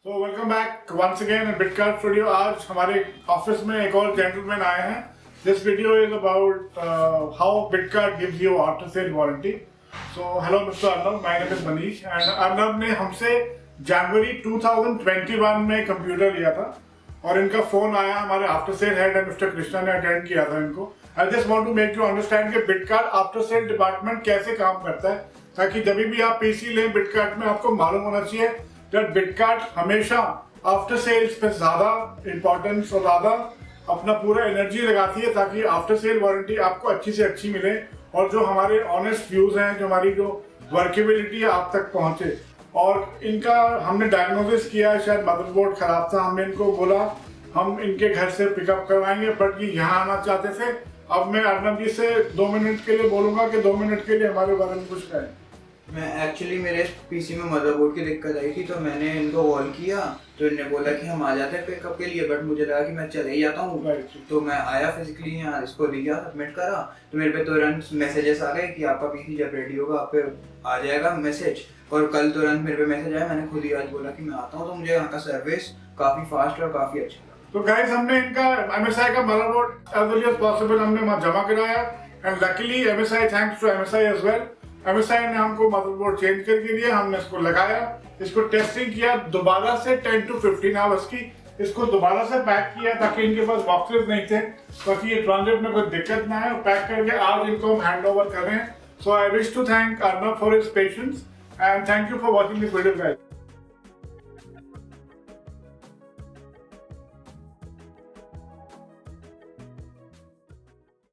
So welcome back once again in Bitkart studio. आज हमारे office में एक और जेंटलमैन आए हैं. This video is about how Bitkart gives you after sale warranty. So hello Mr. Arnab, my name is Manish and Arnab ने हमसे जनवरी 2021 में कंप्यूटर लिया था और इनका फोन आया. हमारे आफ्टर सेल हेड है मिस्टर कृष्णा ने अटेंड किया था इनको. I just want to make you understand कि बिटकार्ट आफ्टर सेल डिपार्टमेंट कैसे काम करता है, ताकि जब भी आप पीसी लें बिटकार्ट में आपको मालूम होना चाहिए that बिटकार्ट हमेशा आफ्टर सेल्स पे ज्यादा इंपॉर्टेंस और ज्यादा अपना पूरा एनर्जी लगाती है ताकि आफ्टर सेल वारंटी आपको अच्छी से अच्छी मिले और जो हमारे ऑनेस्ट व्यूज हैं, जो हमारी जो वर्केबिलिटी है आप तक पहुंचे. और इनका हमने डायग्नोसिस किया, शायद मदरबोर्ड खराब था. हमने इनको बोला हम इनके घर से पिकअप करवाएंगे, बट ये यहाँ आना चाहते थे. अब मैं अर्नब जी से 2 मिनट के लिए बोलूंगा कि 2 मिनट के लिए हमारे बारे में कुछ कहें. मैं एक्चुअली मेरे पीसी में मदरबोर्ड की दिक्कत आई थी, तो मैंने इनको कॉल किया तो इन्होंने बोला कि हम आ जाते हैं पिकअप के लिए, बट मुझे लगा कि मैं चले ही जाता हूँ. तो मैं आया फिजिकली यहाँ, इसको लिया, सबमिट करा, तो मेरे पे तुरंत मैसेजेस आ गए कि आपका पीसी जब रेडी होगा आप पे आ जाएगा मैसेज. और कल तुरंत मेरे पे मैसेज आया. मैंने खुद ही आज बोला कि मैं आता हूँ, तो मुझे यहाँ का सर्विस काफ़ी फास्ट और काफ़ी अच्छा लगा. तो गाइस हमने इनका MSI का motherboard as early as possible हमने वहाँ जमा कराया and luckily MSI thanks to MSI as well. MSI ने हमको मदरबोर्ड चेंज करके दिया, हमने इसको लगाया, इसको टेस्टिंग किया दोबारा से 10 to 15 आवर्स की. इसको दोबारा से पैक किया ताकि इनके पास बॉक्सेस नहीं थे, ताकि ये ट्रांजिट में कोई दिक्कत ना है. पैक करके आज इनको हम हैंड ओवर कर रहे हैं. So I wish to thank Arnab for his patience and thank you for watching this video guys.